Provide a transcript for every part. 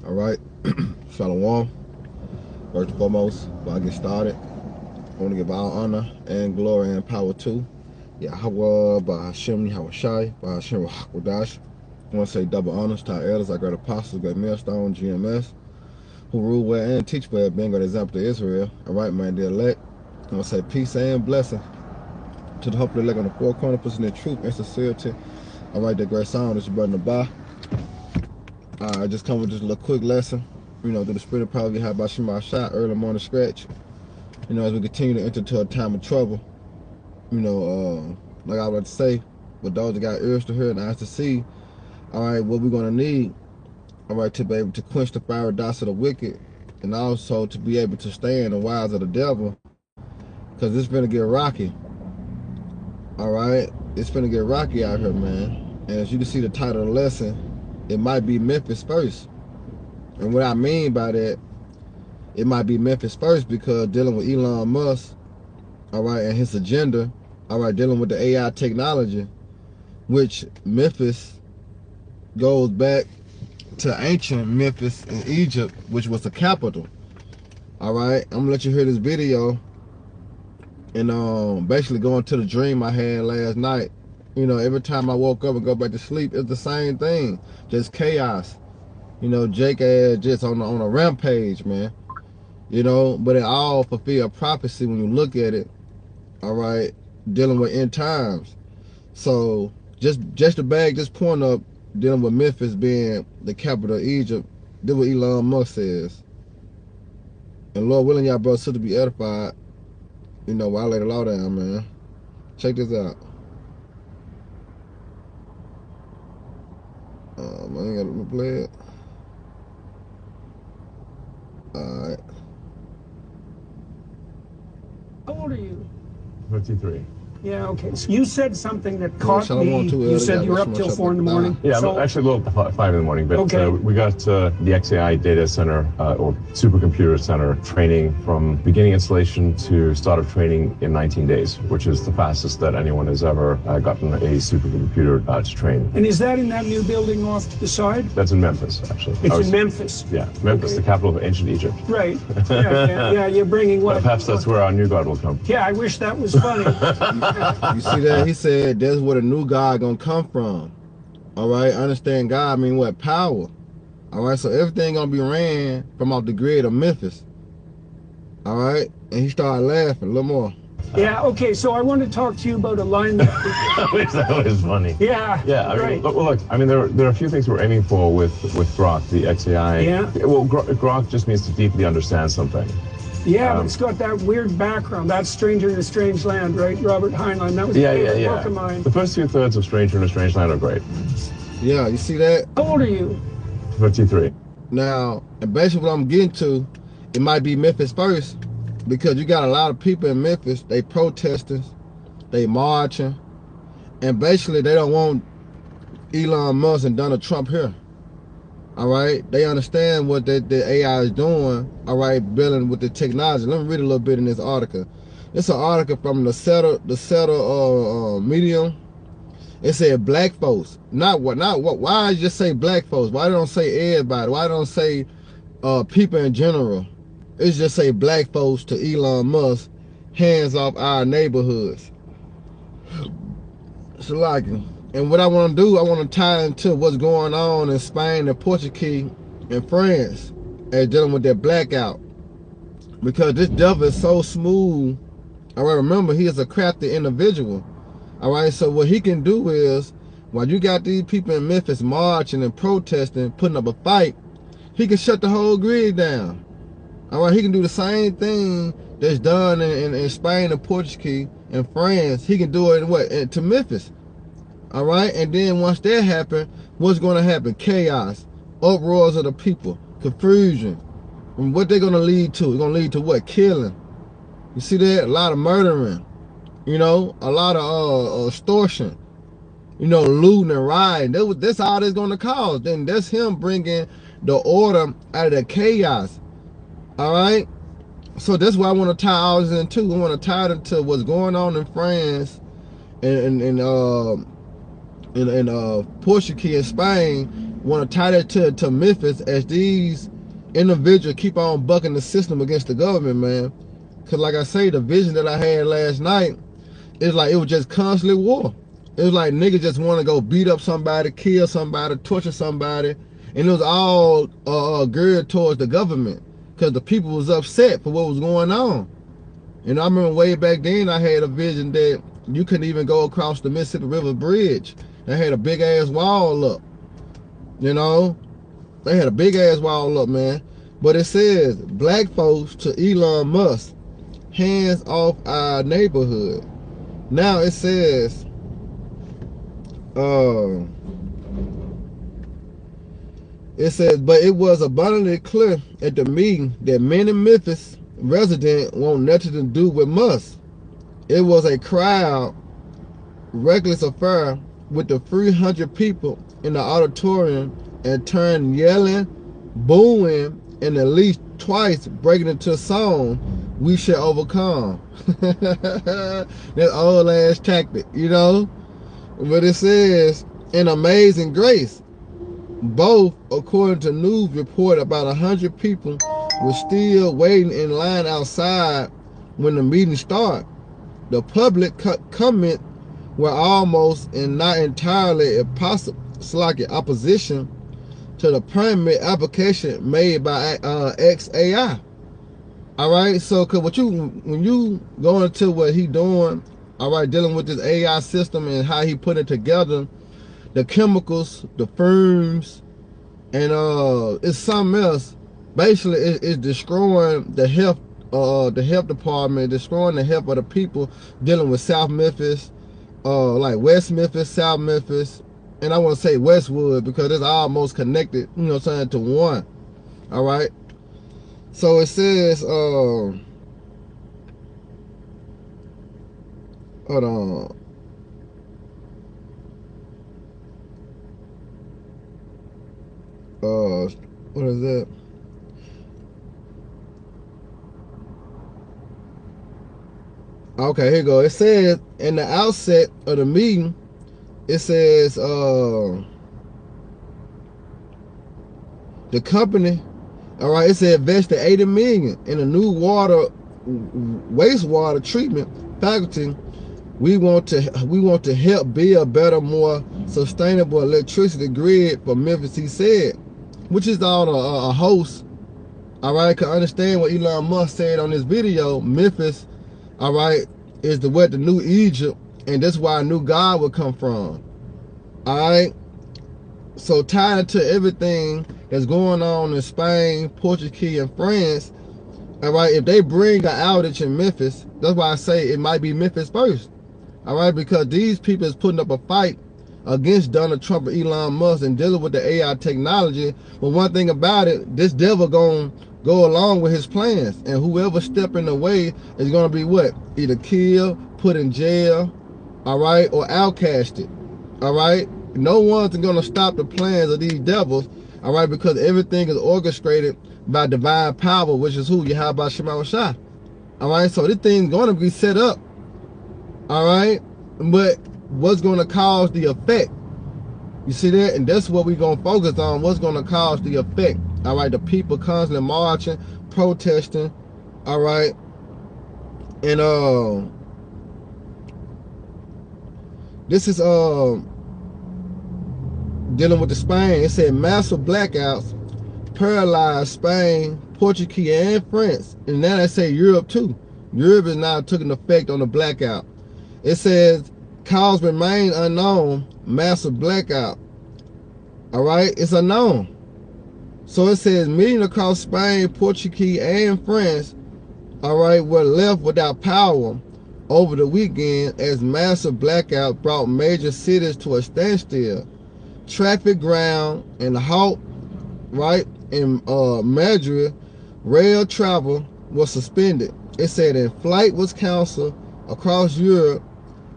All right, Shalom. First and foremost, before I get started, I want to give all honor and glory and power to Yahweh, Bahashem, Yahushai, Bahashem, Rahawadash. I want to say double honors to our elders, our great apostles, great millstone, GMS, who rule well and teach well, being an example to Israel. All right, man, the elect. I want to say peace and blessing to the hopefully elect on the four corners, pushing their truth and sincerity. All right, that great sound is your brother Nabah. I just come with just a little quick lesson, through the spirit of probably how about Shema shot early morning scratch. As we continue to enter into a time of trouble, like I would say, with those that got ears to hear and eyes to see, all right, what we're gonna need, all right, to be able to quench the fiery darts of the wicked, and also to be able to stand the wiles of the devil, because it's gonna get rocky. All right, it's gonna get rocky out here, man. And as you can see, the title of the lesson, it might be Memphis first. And what I mean by that, it might be Memphis first because dealing with Elon Musk, all right, and his agenda, all right, dealing with the AI technology, which Memphis goes back to ancient Memphis in Egypt, which was the capital. All right, I'm gonna let you hear this video and basically going to the dream I had last night. Every time I woke up and go back to sleep, it's the same thing, just chaos. Jake had just on a rampage, man. But it all fulfilled prophecy when you look at it. All right, dealing with end times. So just the bag, just point up, dealing with Memphis being the capital of Egypt. That's what Elon Musk says. And Lord willing, y'all brothers to be edified. While I lay the law down, man. Check this out. I ain't got to play it. Alright. How old are you? 53. Yeah, okay. So you said something that caught me. You said you were up till 4 in the morning? Yeah, I'm actually a little 5 in the morning, but okay. We got the XAI data center, or supercomputer center training from beginning installation to start of training in 19 days, which is the fastest that anyone has ever gotten a supercomputer to train. And is that in that new building off to the side? That's in Memphis, actually. It's in Memphis? Yeah, Memphis, okay. The capital of ancient Egypt. Right. Yeah, you're bringing what? Perhaps that's where our new God will come. Yeah, I wish that was funny. You see that? He said that's where the new God gonna come from. All right, understand God mean what? Power. All right, so everything gonna be ran from off the grid of Memphis. All right, and he started laughing a little more. Yeah, okay, so I want to talk to you about alignment. That was funny. Yeah, I mean, right. Look, I mean, there are a few things we're aiming for with Grok, the XAI. Yeah. Well, Grok just means to deeply understand something. Yeah, but it's got that weird background. That's Stranger in a Strange Land, right? Robert Heinlein. That was a book of mine. The first 2/3 of Stranger in a Strange Land are great. Yeah, you see that? How old are you? 53. Now, and basically what I'm getting to, it might be Memphis first, because you got a lot of people in Memphis, they protesting, they marching, and basically they don't want Elon Musk and Donald Trump here. All right, they understand what the AI is doing. All right, building with the technology. Let me read a little bit in this article. It's an article from the Settle Medium. It said black folks. Not what? Why I just say black folks? Why don't say everybody? Why don't say people in general? It's just say black folks to Elon Musk. Hands off our neighborhoods. It's like. And what I want to do, I want to tie into what's going on in Spain and Portugal and France as dealing with their blackout. Because this devil is so smooth. All right, remember, he is a crafty individual. All right, so what he can do is, while you got these people in Memphis marching and protesting, putting up a fight, he can shut the whole grid down. All right, he can do the same thing that's done in Spain and Portugal and France. He can do it to Memphis. All right, and then once that happens, what's going to happen? Chaos, uproars of the people, confusion. And what they're going to lead to? It's going to lead to what? Killing. You see that? A lot of murdering. A lot of extortion. Looting and rioting. That's all that's going to cause. Then that's him bringing the order out of the chaos. All right? So that's why I want to tie all this into. I want to tie it into what's going on in France and Portugal and Spain, want to tie that to Memphis as these individuals keep on bucking the system against the government, man. Because like I say, the vision that I had last night is like it was just constantly war. It was like niggas just want to go beat up somebody, kill somebody, torture somebody. And it was all geared towards the government because the people was upset for what was going on. And I remember way back then I had a vision that you couldn't even go across the Mississippi River Bridge. They had a big ass wall up. You know? They had a big ass wall up, man. But it says, black folks to Elon Musk, hands off our neighborhood. Now it says, but it was abundantly clear at the meeting that many Memphis residents want nothing to do with Musk. It was a crowd, reckless affair with the 300 people in the auditorium and turned yelling, booing, and at least twice breaking into a song, "We Shall Overcome." That old ass tactic, you know? But it says, an amazing grace. Both, according to news report, about 100 people were still waiting in line outside when the meeting started. The public comment were almost and not entirely impossible, like opposition to the permit application made by XAI. All right, so cause when you go into what he doing, all right, dealing with this AI system and how he put it together, the chemicals, the fumes, and it's something else. Basically, it's destroying the health department, destroying the health of the people dealing with South Memphis, like West Memphis, South Memphis, and I want to say Westwood because it's almost connected, you know what I'm saying, to one. All right. So it says, hold on. What is that? Okay, here you go. It says in the outset of the meeting, it says the company, all right, it said invested $80 million in a new wastewater treatment faculty. We want to help build a better, more sustainable electricity grid for Memphis, he said, which is all a host. All right, can understand what Elon Musk said on this video. Memphis, all right, is the new Egypt, and that's where a new God would come from. All right, so tied into everything that's going on in Spain, Portugal, and France. All right, if they bring an outage in Memphis, that's why I say it might be Memphis first. All right, because these people is putting up a fight against Donald Trump and Elon Musk and dealing with the AI technology. But one thing about it, this devil gonna go along with his plans, and whoever step in the way is gonna be what? Either killed, put in jail, all right, or outcasted. All right, no one's gonna stop the plans of these devils. All right, because everything is orchestrated by divine power, which is who? Yahweh Shema Shah. All right, so this thing's gonna be set up. All right, but what's going to cause the effect? You see that? And that's what we're going to focus on. What's going to cause the effect? All right, the people constantly marching, protesting. All right, and this is dealing with the Spain. It said massive blackouts paralyzed Spain, Portugal, and France, and now they say Europe too. Europe is now taking effect on the blackout. It says cause remain unknown, massive blackout. All right, it's unknown. So it says millions across Spain, Portugal, and France, all right, were left without power over the weekend as massive blackout brought major cities to a standstill. Traffic ground and halt, right, in Madrid, rail travel was suspended. It said that flight was canceled across Europe,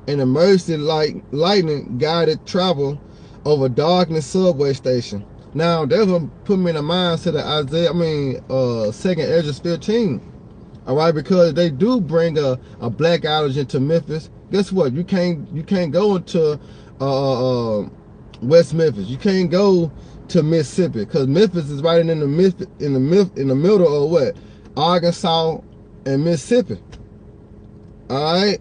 and emergency lightning guided travel over darkness subway station. Now that's gonna put me in the mindset of 2nd Ezra 15. All right, because they do bring a black outage into Memphis. Guess what? You can't go into West Memphis. You can't go to Mississippi because Memphis is right in the middle of what? Arkansas and Mississippi. All right.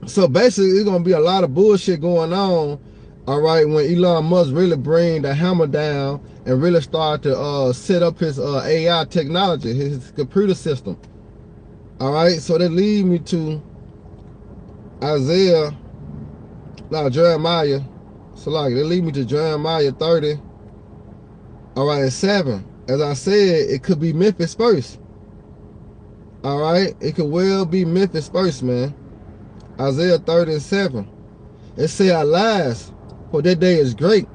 So basically, it's gonna be a lot of bullshit going on. All right, when Elon Musk really bring the hammer down and really start to set up his AI technology, his computer system. All right, so that leads me to Jeremiah. So like, they lead me to Jeremiah 30. All right, and 7. As I said, it could be Memphis first. All right, it could well be Memphis first, man. Isaiah 30 and 7. It say, alas, for that day is great,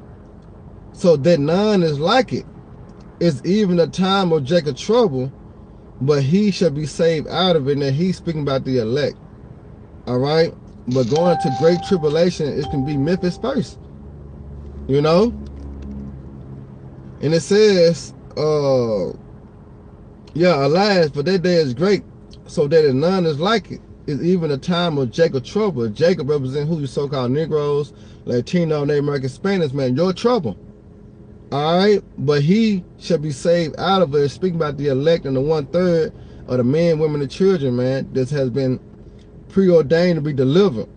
so that none is like it. It's even a time of Jacob's trouble, but he shall be saved out of it. And he's speaking about the elect. All right, but going to great tribulation, it can be Memphis first. You know, and it says, yeah, alas, for that day is great, so that none is like it. It's even a time of Jacob's trouble. Jacob represents who? You so-called Negroes, Latino, Native American, Spanish, man. Your trouble. All right, but he shall be saved out of it. Speaking about the elect and the 1/3 of the men, women, and children, man. This has been preordained to be delivered.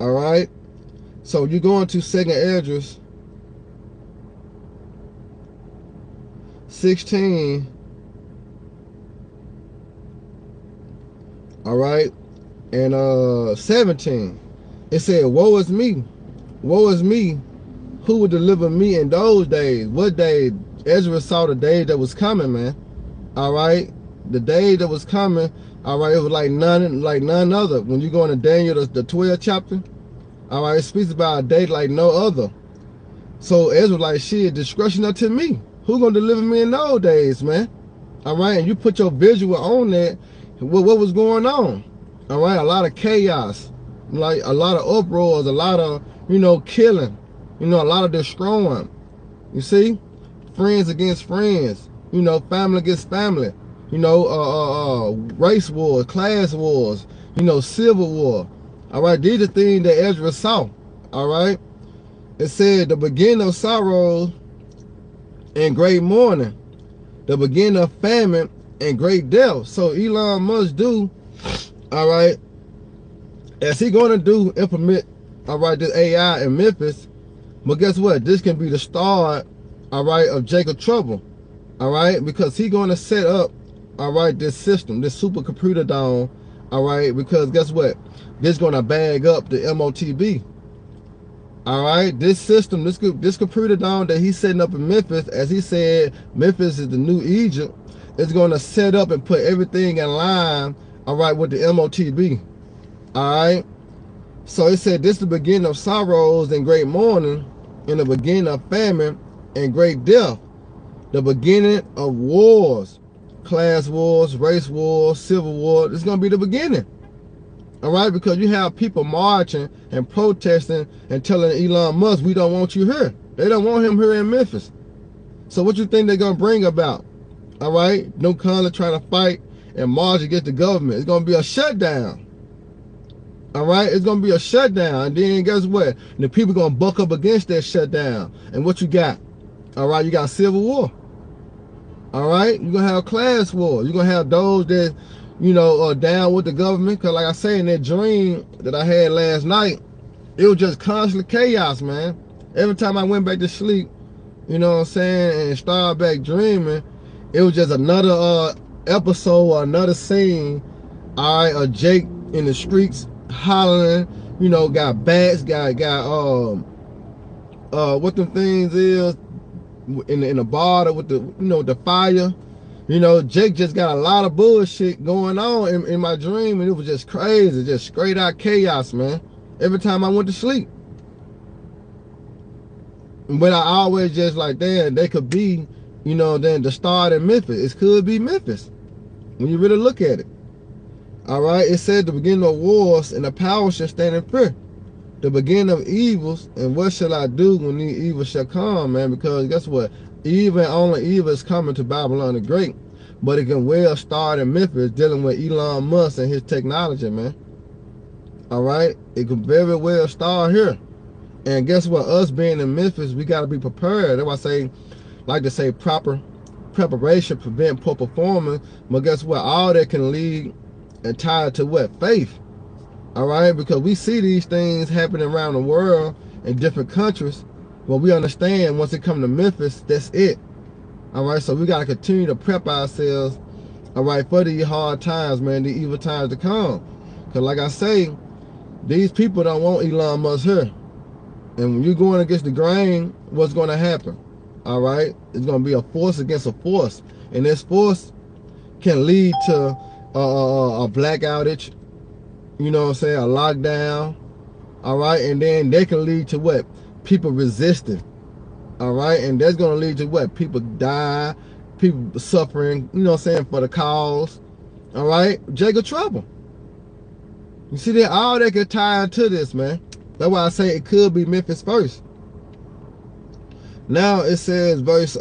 All right. So you go into 2nd Esdras 16. All right. And 17, it said, woe is me, who would deliver me in those days? What day? Ezra saw the day that was coming, man. All right, the day that was coming. All right, it was like none other. When you go into Daniel, the 12th chapter, all right, it speaks about a day like no other. So Ezra like, shit, discretion unto me. Who gonna deliver me in those days, man? All right, and you put your visual on that. What was going on? All right, a lot of chaos, like a lot of uproars, a lot of, killing, a lot of destroying. You see, friends against friends, family against family, race wars, class wars, civil war. All right, these are things that Ezra saw. All right, it said the beginning of sorrow and great mourning, the beginning of famine and great death. So Elon Musk do. All right, as he going to do, implement, all right, this AI in Memphis. But guess what? This can be the start, all right, of Jacob's trouble, all right, because he going to set up, all right, this system, this supercomputer down, all right, because guess what? This going to bag up the MOTB. All right, this system, this computer down that he's setting up in Memphis, as he said, Memphis is the new Egypt. It's going to set up and put everything in line, all right, with the MOTB. All right. So it said this is the beginning of sorrows and great mourning, and the beginning of famine and great death, the beginning of wars, class wars, race wars, civil war. This is going to be the beginning. All right, because you have people marching and protesting and telling Elon Musk, we don't want you here. They don't want him here in Memphis. So what you think they're going to bring about? All right, no Conley trying to fight and march against the government. It's going to be a shutdown. All right, it's going to be a shutdown. And then guess what? The people going to buck up against that shutdown. And what you got? All right, you got civil war. All right, you're going to have class war. You're going to have those that, are down with the government. Because like I say, in that dream that I had last night, it was just constant chaos, man. Every time I went back to sleep, you know what I'm saying, and started back dreaming, it was just another episode or another scene. All right, of Jake in the streets hollering, got bats, got what them things is in the bottle with the the fire. Jake just got a lot of bullshit going on in my dream, and it was just crazy, just straight out chaos, man. Every time I went to sleep. But I always just like, damn, they could be, then the start in Memphis. It could be Memphis when you really look at it. All right, it said the beginning of wars and the power shall stand in fear. The beginning of evils, and what shall I do when these evils shall come, man? Because guess what? Evil and only evil is coming to Babylon the Great. But it can well start in Memphis dealing with Elon Musk and his technology, man. All right, it can very well start here. And guess what? Us being in Memphis, we got to be prepared. That's why I say, like to say, proper preparation prevent poor performance. But guess what? All that can lead and tie to what? Faith. All right? Because we see these things happening around the world in different countries. But we understand once it comes to Memphis, that's it. All right? So we got to continue to prep ourselves, all right, for these hard times, man, the evil times to come. Because like I say, these people don't want Elon Musk here. And when you're going against the grain, what's going to happen? All right? It's going to be a force against a force. And this force can lead to a black outage, you know what I'm saying, a lockdown, all right? And then they can lead to what? People resisting, all right? And that's going to lead to what? People die, people suffering, you know what I'm saying, for the cause, all right? Jacob trouble. You see that? All that could tie into this, man. That's why I say it could be Memphis first. Now it says verse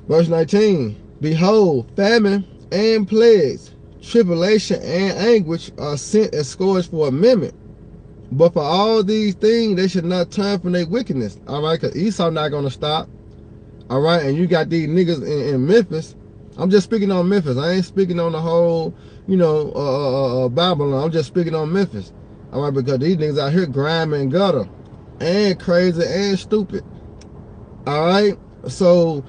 19. Behold, famine and plagues, tribulation and anguish are sent as scourge for a minute. But for all these things, they should not turn from their wickedness. All right, because Esau not going to stop. All right, and you got these niggas in Memphis. I'm just speaking on Memphis. I ain't speaking on the whole, you know, Babylon. I'm just speaking on Memphis. All right, because these niggas out here grimy and gutter and crazy and stupid. All right, so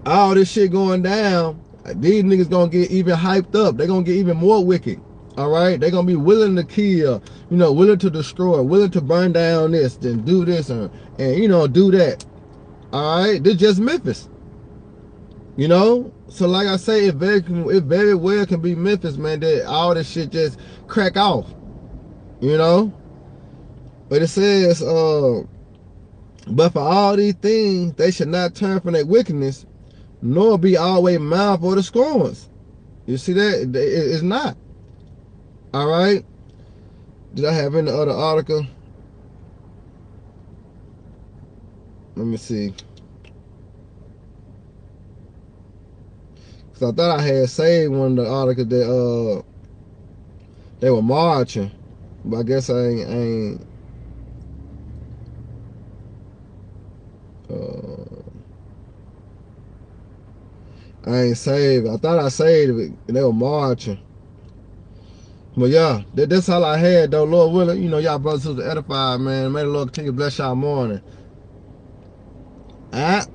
all this shit going down, these niggas gonna get even hyped up. They're gonna get even more wicked. All right, they're gonna be willing to kill, you know, willing to destroy, willing to burn down this, then do this and you know, do that. All right, this just Memphis. You know, so like I say, it very well can be Memphis, man, that all this shit just crack off, you know. But it says, but for all these things, they should not turn from their wickedness, nor be always mindful of the scorns. You see that? It's not. All right. Did I have any other article? Let me see. I thought I had saved one of the articles that they were marching, but I guess I ain't saved. I thought I saved it, and they were marching. But yeah, that's all I had though. Lord willing, you know, y'all brothers and sisters edified, man. May the Lord continue to bless y'all morning. All right.